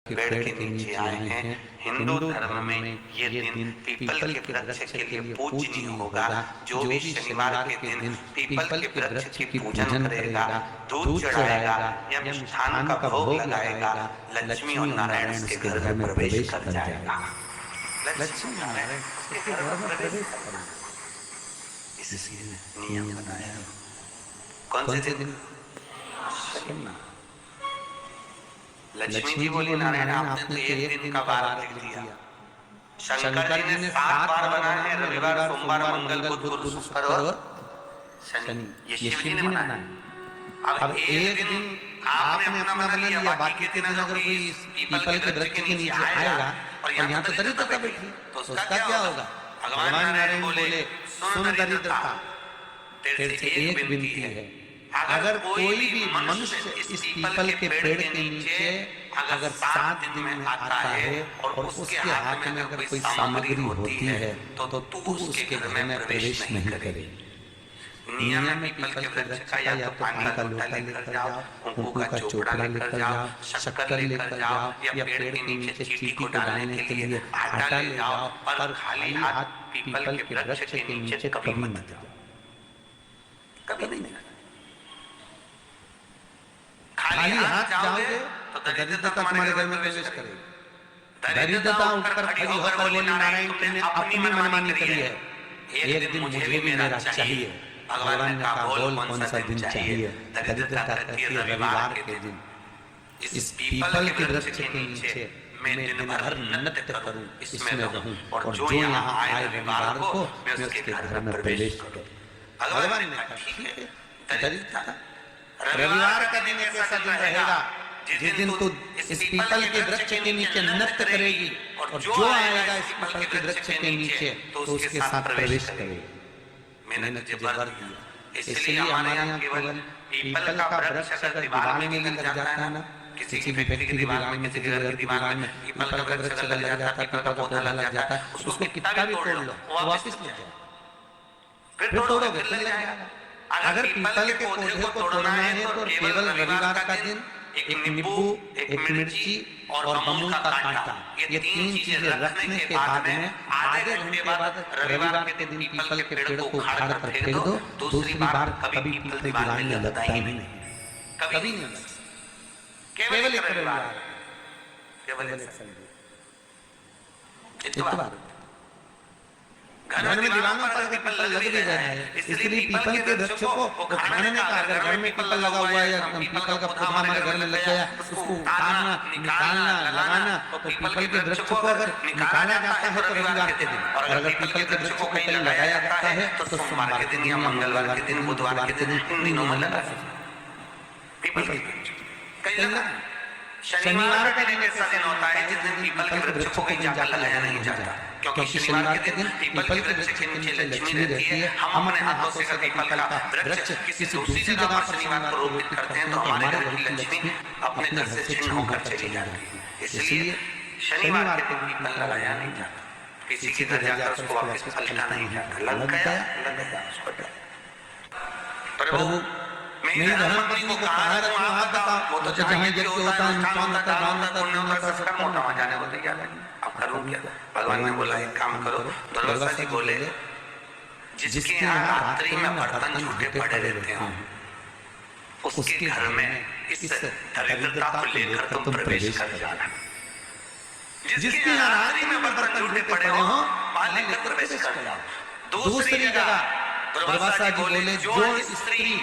पेड़ के नीचे आए हैं। हिंदू धर्म में ये दिन पीपल के वृक्ष के लिए पूजनीय होगा। जो भी शनिवार के दिन पीपल के वृक्ष की पूजन करेगा, दूध चढ़ाएगा या मिष्ठान का भोग लगाएगा, लक्ष्मी और नारायण उसके घर में प्रवेश कर जाएगा। लक्ष्मी नारायण उसके घर में प्रवेश करेंगे। इसलिए नियम बनाया। कौन से दिन? शनिवार। लक्ष्मी जी बोली, नारायण आपने तो एक दिन का वार लिख दिया। शंकर जी ने 7 बार बनाए हैं, रविवार, सोमवार, मंगल, बुध, गुरु, शुक्र और शनि। ये शिव जी ने बनाए। अब एक दिन आपने अपना बना लिया, बाकी के दिन अगर कोई पीपल के वृक्ष के नीचे आएगा और यहाँ तो दरिद्रता बैठी, तो उसका क्या होगा? भगवान नारायण बोले, सुन दरिद्रता, तेरे से एक विनती है, अगर कोई भी मनुष्य इस पीपल के पेड़ के नीचे अगर 7 दिन में आता है और उसके हाथ में अगर कोई सामग्री होती है तो तू उसके घर में प्रवेश नहीं करेगी। नियम में पीपल के वृक्ष का या तो पानी का लोटा लेकर जाओ, कुंकू का चोपड़ा लेकर जाओ, शक्कर लेकर जाओ या पेड़ के नीचे चीटी को डालने के लिए आटा ले जाओ, पर खाली हाथ पीपल के वृक्ष के नीचे कभी मत जाओ, कभी नहीं। खाली हाथ जाओगे तो दरिद्रता तुम्हारे घर में प्रवेश करेगी। दरिद्रता उठकर खड़ी होकर बोली, नारायण तुमने अपनी मनमानी करी है, एक दिन मुझे भी मेरा चाहिए। भगवान ने कहा, बोल कौन सा दिन चाहिए? दरिद्रता कहती है रविवार के दिन इस पीपल के वृक्ष के नीचे मैं दिन भर नृत्य करूं, इसमें रहूं और जो यहाँ आए रविवार को मैं उसके घर में प्रवेश करूं। भगवान ने कहा, ठीक है। दरिद्रता रविवार का दिन एक ऐसा दिन रहेगा जिस दिन तू इस पीपल के वृक्ष के नीचे नृत्य करेगी और जो आएगा इस पीपल के वृक्ष के नीचे तो उसके साथ प्रवेश करेगी। मैंने तुझे वर दिया। इसलिए हमारे यहाँ केवल पीपल का वृक्ष अगर दीवार में लग जाता है ना, किसी की व्यक्ति की दीवार में, किसी के घर की दीवार में पीपल का वृक्ष अगर लग जाता है, पीपल का पौधा लग जाता है, उसको कितना भी तोड़ लो वो वापस लग जाए, फिर तोड़ोगे फिर लग जाएगा। अगर पीपल के पौधे को तोड़ना है तो केवल रविवार का दिन एक नींबू, एक मिर्ची और बमूल का कांटा, ये 3 चीजें रखने के बाद में आधे घंटे बाद रविवार के दिन पीपल के पेड़ को उखाड़ कर फेंक दो। दूसरी बार कभी पीपल की दीवार में लगता ही नहीं, कभी नहीं लगता, केवल एक रविवार, केवल एक संडे। इतना घर में दीवानों पर पीपल लग भी रहा है, इसलिए पीपल के वृक्ष को उखाड़ने का, अगर घर में पीपल लगा हुआ है या पीपल का पौधा हमारे घर में लग गया, उसको उतारना, निकालना, लगाना, तो पीपल के वृक्ष को अगर निकाला जाता है तो रविवार के दिन, और अगर पीपल के वृक्ष को कहीं लगाया जाता है तो सोमवार के दिन या मंगलवार के दिन, बुधवार के दिन, इन दिनों में लगा पीपल के वृक्ष। शनिवार का दिन ऐसा दिन होता है जिस दिन पीपल के वृक्ष को कहीं जाकर लगाया नहीं जाता, क्योंकि शनिवार के दिन पीपल के वृक्ष के नीचे लक्ष्मी रहती है। हम अपने हाथों से अगर पीपल का वृक्ष किसी दूसरी जगह पर शनिवार को रोपित करते हैं तो हमारे घर की लक्ष्मी अपने घर से छिन्न होकर चली जाती है। इसलिए शनिवार के दिन पीपल लगाया नहीं जाता, किसी के घर जाकर उसको वापस पलटा नहीं जाता, लग गया। प्रभु मेरी धर्मपत्नी को कहाँ रखूं, आप बताओ। वो तो जहाँ यज्ञ होता है, अनुष्ठान होता है, दान होता है, पुण्य होता है, सबका मोटा वहाँ जाने को तैयार है। अब करूँ क्या? भगवान ने बोला एक काम करो। दुर्वासा जी बोले, जिसके यहाँ रात्रि में बर्तन झूठे पड़े रहते हो उसके घर में इस दरिद्रता को लेकर तुम प्रवेश कर जाना। जिसके यहाँ रात्रि में बर्तन झूठे पड़े हो वहाँ लेकर प्रवेश कर जाओ। दूसरी जगह दुर्वासा जी बोले, जो स्त्री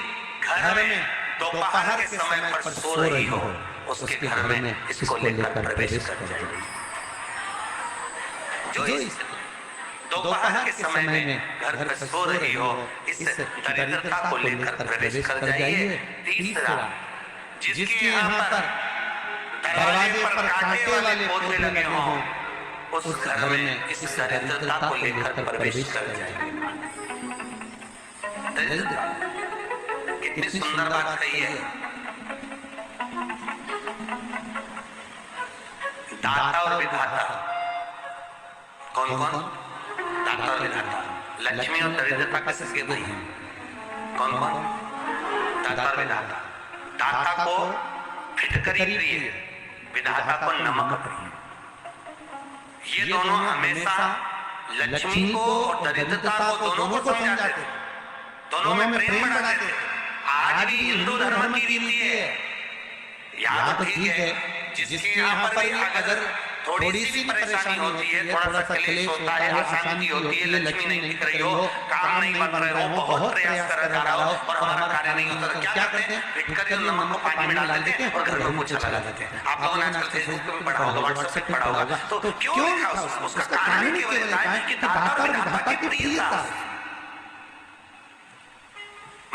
घर में दोपहर के समय पर सो रही हो उसके घर में इसको लेकर प्रवेश कर जाएगी। जो दोपहर के समय में घर पर सो रही हो इस दरिद्रता को लेकर प्रवेश कर जाइए। तीसरा, जिसके यहाँ पर दरवाजे पर कांटे वाले पौधे लगे हों उस घर में इस दरिद्रता को लेकर प्रवेश कर जाइए। कितनी सुंदर बात कही है। दाता और विधाता कौन कौन? दाता और विधाता, लक्ष्मी और दरिद्रता का किसके भाई हैं? कौन कौन? दाता और विधाता। दाता को फिटकरी प्रिय विधाता को नमक प्रिय। ये दोनों हमेशा लक्ष्मी को और दरिद्रता को दोनों को समझाते थे, दोनों में प्रेम बढ़ाते थे। आज भी हिंदू धर्म की रीति है, यहाँ तो ठीक है, जिसके यहाँ पर भी अगर थोड़ी सी परेशानी होती है, थोड़ा सा क्लेश होता है, अशांति होती है, लक्ष्मी नहीं दिख रही हो, काम नहीं बन रहे हो, बहुत प्रयास कर रहा हो और हमारा कार्य नहीं होता, तो क्या करते हैं? फिटकरी और नमक को पानी में डाल देते हैं और घर में पोछा लगा देते हैं। आप लोगों ने आजकल फेसबुक पे भी पढ़ा होगा, व्हाट्सएप पे पढ़ा होगा, तो क्यों लिखा उसका कारण केवल है कि दाता और विधाता की प्रियता।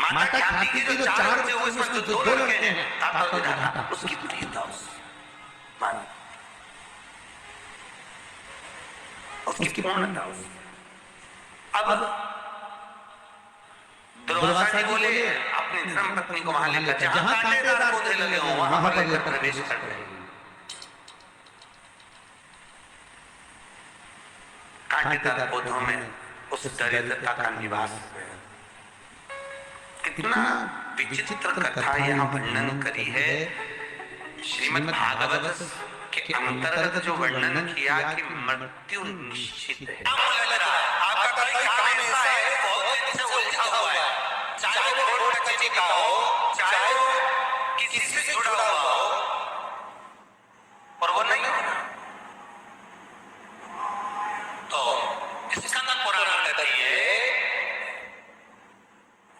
माता ख्याति के जो 4 बच्चे हुए, उसमें जो 2 लड़के हैं, दाता और विधाता, उसकी प्रियता उसकी पूर्णता। अब दुर्वासा जी बोले अपनी धर्म पत्नी को वहां लेकर, जहां कांटेदार पौधे लगे हों वहां पर लेकर प्रवेश कर रहे हैं। कांटेदार पौधों में उस दरिद्रता का निवास। कितना विचित्र कथा यहाँ वर्णन करी है श्रीमद् भागवत के अंतर्गत, जो वर्णन किया कि मृत्यु निश्चित है। आपका कोई काम ऐसा है बहुत दिन से उलझा हुआ है, चाहे वो रोड कचहरी का हो, चाहे वो किसी से जुड़ा हुआ हो, और वो नहीं हो रहा, तो इसका नाम पुराण कहती है,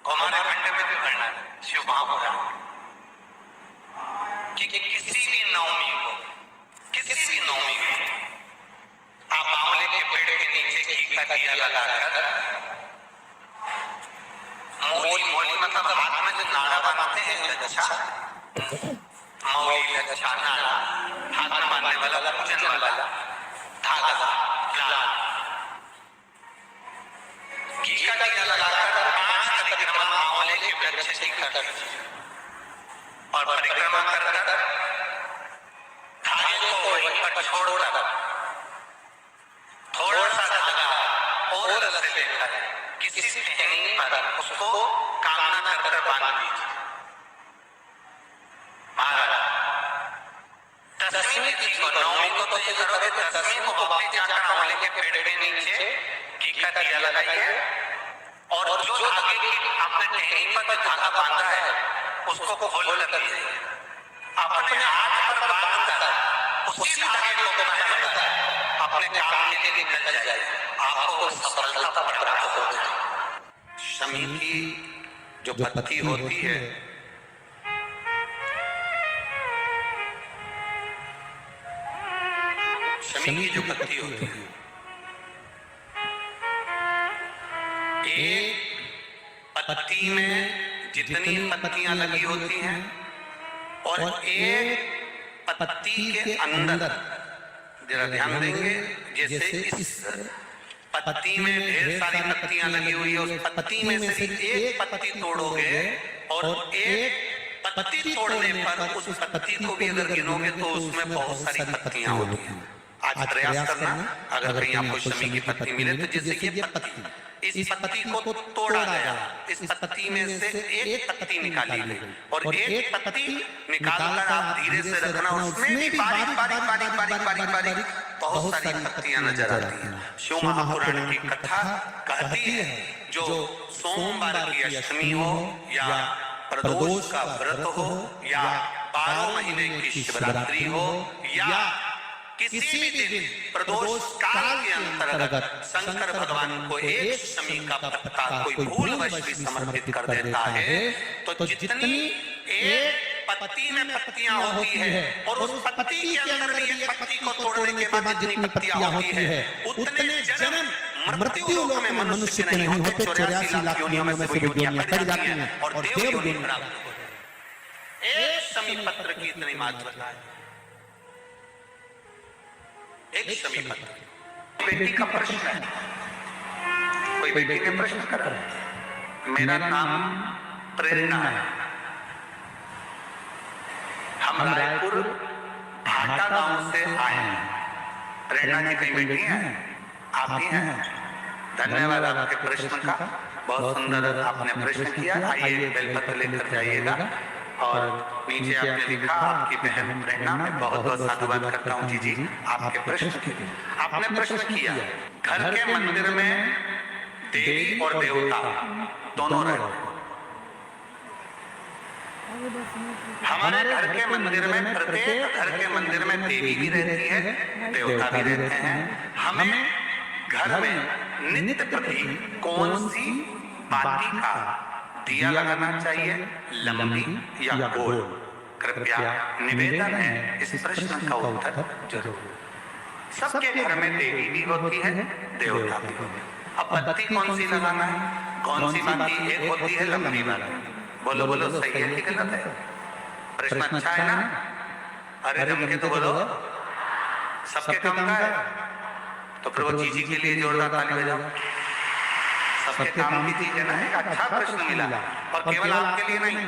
हमारे खंड में भी वर्णन शिव महापुराण कि किसी भी नवमी को आप आंवले के पेड़ के नीचे घी का दिया लगाकर, मौली मतलब हाथ में जो नाड़ा बांधते हैं, लच्छा मौली, लच्छा नाड़ा, हाथ में बांधने वाला पूजन वाला धागा लाल, घी का दिया लगाकर 5 परिक्रमा आंवले के वृक्ष की कर और परिक्रमा कर धागे को वहीं पर छोड़कर थोड़ा सा धागा और रस्से लेकर किसी टहनी पर उसको कामना कर बांध दीजिए। महाराज दसवीं तिथि को, नवमी को तो ये करोगे, दसवीं को वापस जाकर आंवले के पेड़ के नीचे घी का दिया लगाइए और जो धागे की आपने टहनी पर जो धागा बांधा है उसको खोल कर दीजिए। अपने हाथ पर बांधकर उसी धागे को पहनकर अपने काम के लिए निकल जाए, आपको सफलता प्राप्त होगी। शमी की जो पत्ती होती है, शमी की जो पत्ती होती है, एक पत्ती में जितनी पत्तियां लगी होती हैं और एक पत्ती के अंदर, जरा ध्यान देंगे, जैसे इस पत्ती में ढेर सारी पत्तियां लगी हुई है, उस पत्ती में से एक पत्ती तोड़ोगे और एक पत्ती तोड़ने पर उस पत्ती को भी अगर गिनोगे तो उसमें बहुत सारी पत्तियां होती हैं। आज प्रयास करना, अगर कहीं आपको शमी की पत्ती मिले तो जैसे ये पत्ती, इस पत्ती को तोड़ा गया, इस पत्ती में से एक पत्ती निकाली गई और एक पत्ती निकालकर आप धीरे से रखना, उसमें भी बारीक बारीक बारीक बारीक बारीक बारीक बहुत सारी पत्तियां नजर आती हैं। शिव महापुराण की कथा कहती है, जो सोमवार की अष्टमी हो या प्रदोष का व्रत हो या 12 महीने की शिवरात्रि हो या किसी भी दिन प्रदोष काल के अंतर्गत शंकर भगवान को एक शमी का पत्ता कोई भूलवश भी समर्पित कर देता है, तो जितनी एक पत्ती में पत्तियां होती है और उस पत्ती के अंदर एक पत्ती को तोड़ने के बाद जितनी पत्तियां होती है, उतने जन्म मृत्यु लोक में मनुष्य के नहीं होते, 84 लाख योनियों में से योनियां कट जाती हैं और देव योनि प्राप्त होते हैं। एक शमी पत्र की इतनी महत्वता है, एक शमी पत्र। बेटी का प्रश्न है, कोई बेटी ने प्रश्न करा, मेरा नाम प्रेरणा है, हम रायपुर भाटा गांव से आए हैं। प्रेरणा की कई बेटी हैं, आप भी हैं। धन्यवाद आपके प्रश्न का, बहुत सुंदर आपने प्रश्न किया। आइए बेलपत्र लेकर जाइएगा और नीचे आपने लिखा आपकी बहन प्रेरणा, मैं बहुत बहुत साधुवाद करता हूँ जी आपके प्रश्न के लिए। आपने प्रश्न किया घर के मंदिर में देवी और देवता दोनों रहते हैं। हमारे घर के मंदिर में, प्रत्येक घर के मंदिर में देवी भी रहती है, देवता भी रहते हैं। हमें घर में नित्य प्रति कौन सी बाती का दिया लगाना चाहिए, लंबी या गोल? कृपया निवेदन है इस प्रश्न का उत्तर जरूर। सबके घर में देवी भी होती है, देवता भी होती है। अब बत्ती कौन सी लगाना है? कौन सी बाती? एक होती है लंबी वाली। बोलो बोलो, सही है कि गलत है? प्रश्न अच्छा है ना? अरे जम के तो बोलो, सबके काम का है। तो फिर वो जी के लिए जोरदार ताली बजाओ। सबके काम की चीज है ना। एक अच्छा प्रश्न मिला, और केवल आपके लिए नहीं,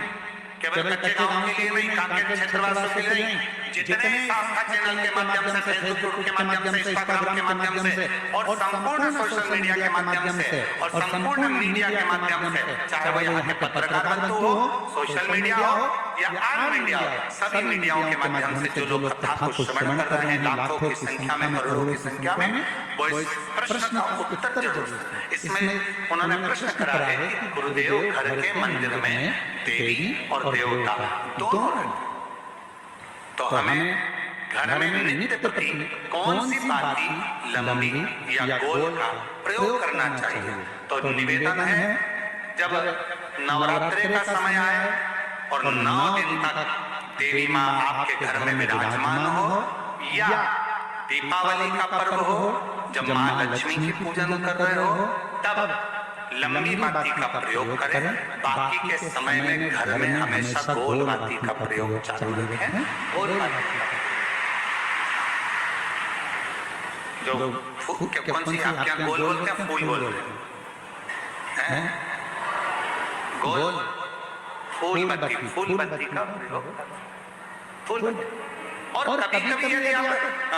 केवल कच्चे गांव के लिए नहीं, कांकेर क्षेत्रवासियों के लिए नहीं, जितने आस्था चैनल के माध्यम से, फेसबुक ग्रुप के माध्यम से, इंस्टाग्राम के माध्यम से, और संपूर्ण सोशल मीडिया के माध्यम से, और संपूर्ण मीडिया के माध्यम से, चाहे वो यहाँ के पत्रकार बंधु हो, सोशल मीडिया हो या आन मीडिया हो, सभी मीडियाओं के माध्यम से जो लोग कथा को श्रवण कर रहे हैं, लाखों की संख्या में, करोड़ों की संख्या में, वो इस प्रश्न का उत्तर जरूर। इसमें उन्होंने प्रश्न करा है कि गुरुदेव घर के मंदिर में देवी और देवता दोनों, तो हमें घर में नित्य प्रति कौन सी बाती, लंबी या गोल का प्रयोग करना चाहिए? तो निवेदन है, जब नवरात्रि का समय आए और 9 दिन तक देवी माँ आपके घर में विराजमान हो, या दीपावली का पर्व हो जब माँ लक्ष्मी की पूजन कर रहे हो, तब लंबी बाती का प्रयोग करें। बाकी के समय में घर में हमेशा गोल बाती का प्रयोग चालू रखें। गोल बाती जो कौन सी आप क्या गोल बोलते हैं? फूल बोलते हैं, गोल फूल बत्ती, फूल बत्ती का प्रयोग, फूल बत्ती। और कभी कभी यदि आप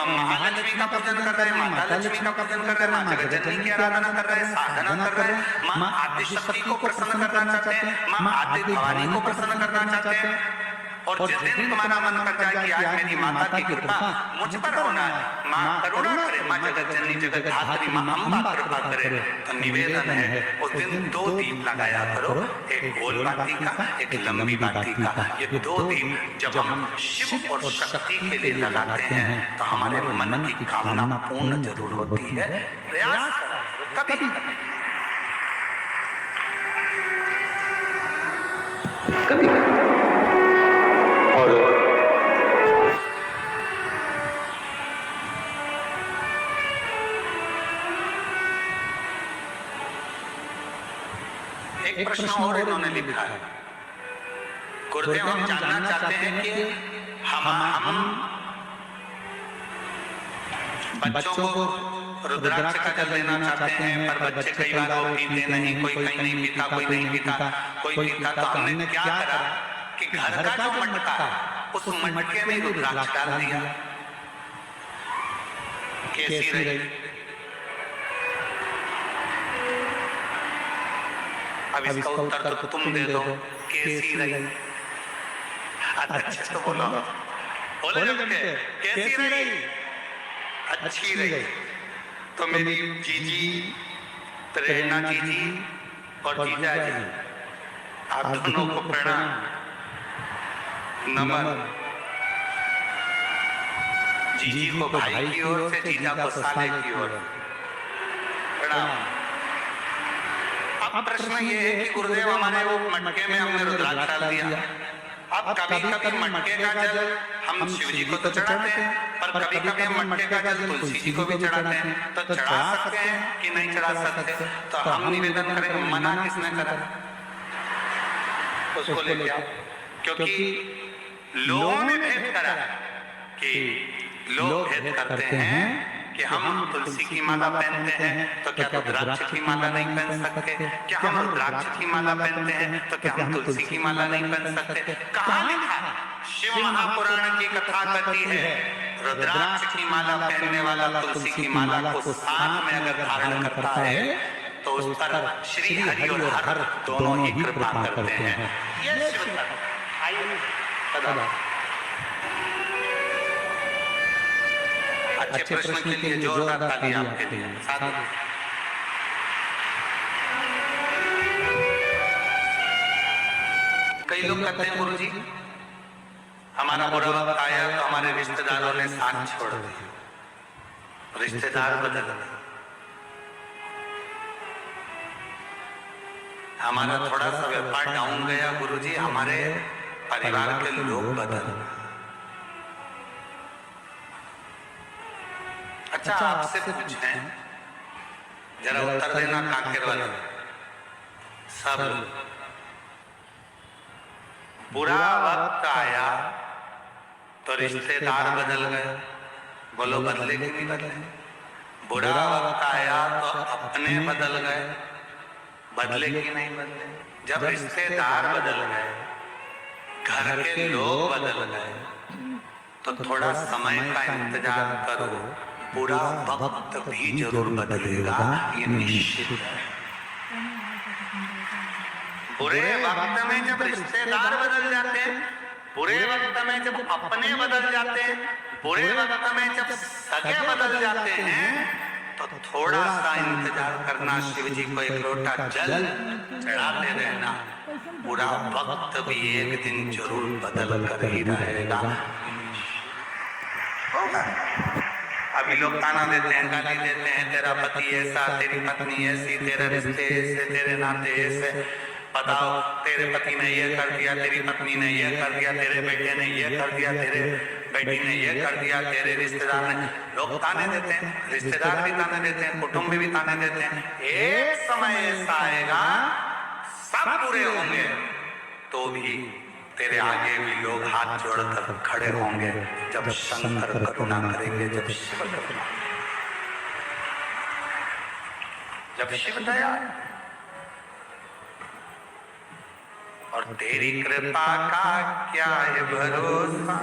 महालक्ष्मी का पूजन कर रहे हैं, माता लक्ष्मी का पूजन कर रहे हैं, माँ जगज्जननी की आराधना कर रहे हैं, साधना कर रहे हैं, माँ आदि शक्ति को प्रसन्न करना चाहते हैं, माँ आदि भवानी को प्रसन्न करना चाहते हैं, और जिस दिन तुम्हारा मन कर जाए कि आज मेरी माता की कृपा मुझ पर होना है, माँ करुणा करे, माँ जगज्जननी जगद्धात्री माँ अम्बा कृपा करे, तो निवेदन है उस दिन 2 दीप लगाया करो, एक गोल बाती का, एक लंबी बाती का। ये 2 दीप जब हम शिव और शक्ति के लिए लगाते हैं तो हमारे मन की कामना पूर्ण जरूर होती है। प्रयास कभी कभी एक प्रश्न और इन्होंने लिखा है, गुरुदेव हम जानना चाहते हैं कि हम बच्चों को रुद्राक्ष का जल देना चाहते हैं, पर बच्चे कई बार वो पीते नहीं, कोई कहीं नहीं पीता, कोई नहीं पीता, कोई पीता, तो हमने क्या करा कि घर का जो मटका उस मटके में रुद्राक्ष डाल दिया। कैसी रही? अब इसका उत्तर तो तुम दे दो, कैसी रही? अच्छा तो बोलो, बोले कैसी रही? अच्छी रही। तो मेरी जीजी प्रेरणा जीजी और जीजा जी, आप दोनों को प्रणाम, नमन। जीजी को भाई की ओर से, जीजा को साले की ओर प्रणाम। अब प्रश्न ये है कि गुरुदेव हमारे वो मटके में हमने रुद्राक्ष डाल दिया। अब कभी कभी मटके का जल हम शिव जी को तो चढ़ाते हैं, पर कभी कभी हम मटके का जल तुलसी जी को भी चढ़ाते हैं, तो चढ़ा सकते हैं कि नहीं चढ़ा सकते? तो हम निवेदन करें, मना किसने करा? उसको लेके आओ, क्योंकि लोगों ने भेद करा कि लोग भेद करते हैं कि हम तुलसी की माला पहनते हैं तो क्या रुद्राक्ष की माला नहीं पहन सकते? क्या हम रुद्राक्ष की माला पहनते हैं तो क्या हम तुलसी की माला नहीं पहन सकते? कहाँ लिखा? शिव महापुराण की कथा कहती है रुद्राक्ष की माला पहनने वाला तुलसी की माला को साथ में अगर धारण करता है तो उस पर श्री हरि और हर दोनों ही कृपा करते हैं। ये शिव धर्म। आइए पधारो। अच्छे प्रश्न के लिए जोरदार ताली आपके लिए। साधु। कई लोग कहते हैं गुरु जी हमारा बुरा वक्त आया तो हमारे रिश्तेदारों ने साथ छोड़ दिया, रिश्तेदार बदल गए, हमारा थोड़ा सा व्यापार डाउन गया गुरु जी, हमारे परिवार के लोग बदल गए। अच्छा आपसे पूछें, जरा उत्तर देना कांकेर वाले सब लोग। बुरा वक्त आया तो रिश्तेदार बदल गए, बोलो बदले कि नहीं बदले? बुरा वक्त आया तो अपने बदल गए, बदले कि नहीं बदले? जब रिश्तेदार बदल गए, घर के लोग बदल गए, तो थोड़ा समय का इंतजार करो, बुरा वक्त भी जरूर बदलेगा, ये निश्चित है। बुरे वक्त में जब रिश्तेदार बदल जाते हैं, बुरे वक्त में जब अपने बदल जाते हैं, बुरे वक्त में जब सगे बदल जाते हैं, तो थोड़ा सा इंतजार करना, शिव जी को एक लोटा जल चढ़ाते रहना, बुरा वक्त भी एक दिन जरूर बदल कर ही रहेगा। अभी लोग ताना देते हैं, गाली देते हैं, तेरा पति ऐसा, तेरी पत्नी ऐसी, तेरे रिश्ते ऐसे, तेरे नाते ऐसे, बताओ तेरे पति ने ये कर दिया, तेरी पत्नी ने ये कर दिया, तेरे बेटे ने ये कर दिया, तेरे बेटी ने ये कर दिया, तेरे रिश्तेदार ने। लोग ताने देते हैं, रिश्तेदार भी ताने देते हैं, कुटुंब भी ताने देते हैं। एक समय ऐसा आएगा सब पूरे होंगे तो भी तेरे आगे भी लोग हाथ जोड़कर खड़े होंगे, जब शंकर करुणा करेंगे, जब शिव करुणा, जब शिव दया और तेरी कृपा का क्या है भरोसा,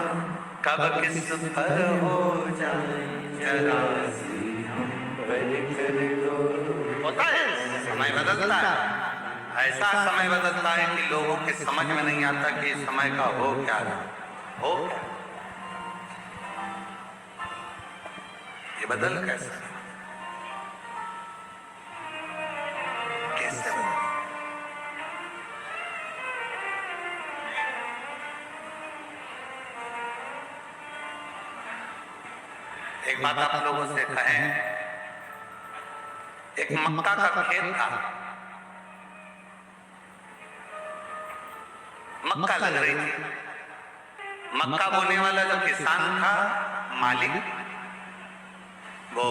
कब किस पर हो जाए जरा सी हम कर दो। होता है समय बदलता है, ऐसा समय बदलता है कि लोगों के समझ में नहीं आता कि समय का हो क्या हो, ये बदल कैसे कैसे एक बात आप लोगों से कहें, एक मक्का का खेत था, मक्का लग रही थी, मक्का बोने वाला जो किसान था, मालिक, वो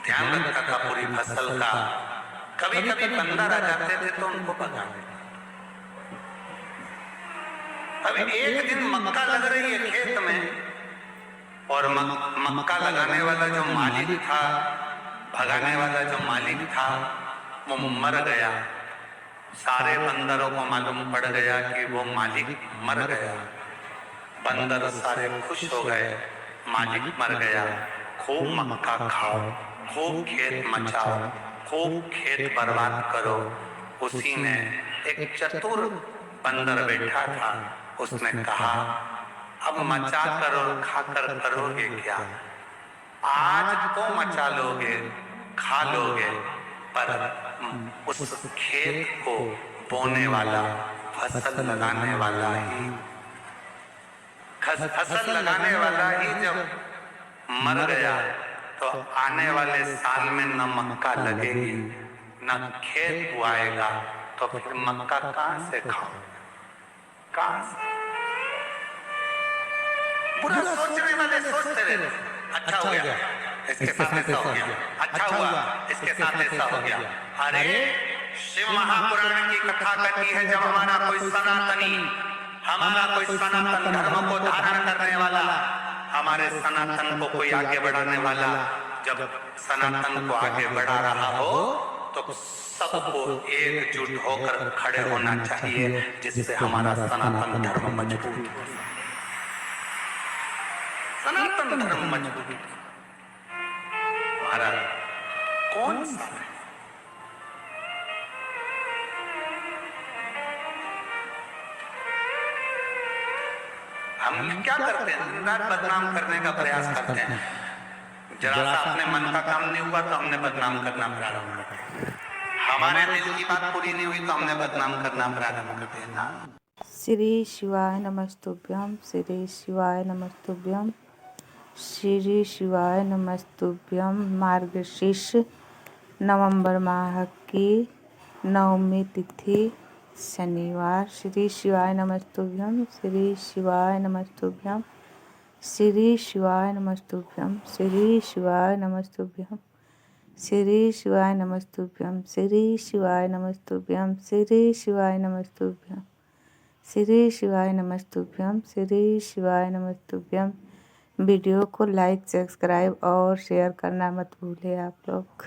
ध्यान रखता था पूरी फसल का। कभी कभी बंदर आ जाते थे तो उनको पता। अब एक दिन मक्का लग रही है खेत में, और मक्का लगाने वाला जो मालिक था, भगाने वाला जो मालिक था, वो मर गया। सारे बंदरों को मालूम पड़ गया कि वो मालिक मर गया। बंदर सारे खुश हो गए, मालिक मर गया, खूब मक्का खाओ, खूब खेत मचाओ, खूब खेत बर्बाद करो। उसी ने एक चतुर बंदर बैठा था, उसने कहा अब मचा कर और खाकर करोगे क्या? आज तो मचा लोगे, खा लोगे, पर उस खेत को बोने वाला, फसल लगाने वाला ही, फसल लगाने वाला ही जब मर गया तो आने वाले साल में न मक्का लगेगी, न खेत बुआएगा, तो फिर मक्का कहां से खाओ, कहां से? पूरा सोचने वाले सोचते रहे, अच्छा हो गया इसके साथ ऐसा हो गया, अच्छा हुआ इसके साथ ऐसा हो गया। अरे शिव महापुराण की कथा कहती है, जब हमारा कोई सनातनी, हमारा कोई सनातन धर्म को धारण करने वाला, हमारे सनातन को कोई आगे बढ़ाने वाला, जब सनातन को आगे बढ़ा रहा हो तो सबको एकजुट होकर खड़े होना चाहिए, जिससे हमारा सनातन धर्म मजबूत हो। सनातन धर्म मजबूत हमारा कौन सा है? हम क्या करते हैं? दिन रात बदनाम करने का प्रयास करते हैं। जरा सा अपने मन का काम नहीं हुआ तो हमने बदनाम करना प्रारंभ कर दिया। हमारे दिल की बात पूरी नहीं हुई तो हमने बदनाम करना प्रारंभ कर दिया। श्री शिवाय नमस्तुभ्यं, श्री शिवाय नमस्तुभ्यं, श्री शिवाय नमस्तुभ्यं। मार्गशीर्ष नवंबर माह की 9वीं तिथि शनिवार। श्री शिवाय नमस्तुभ्यं, श्री शिवाय नमस्तुभ्यं, श्री शिवाय नमस्तुभ्यं, श्री शिवाय नमस्तुभ्यं, श्री शिवाय नमस्तुभ्यं, श्री शिवाय नमस्तुभ्यं, श्री शिवाय नमस्तुभ्यं, श्री शिवाय नमस्तुभ्यं, श्री शिवाय नमस्तुभ्यं। वीडियो को लाइक, सब्सक्राइब और शेयर करना मत भूलिए आप लोग।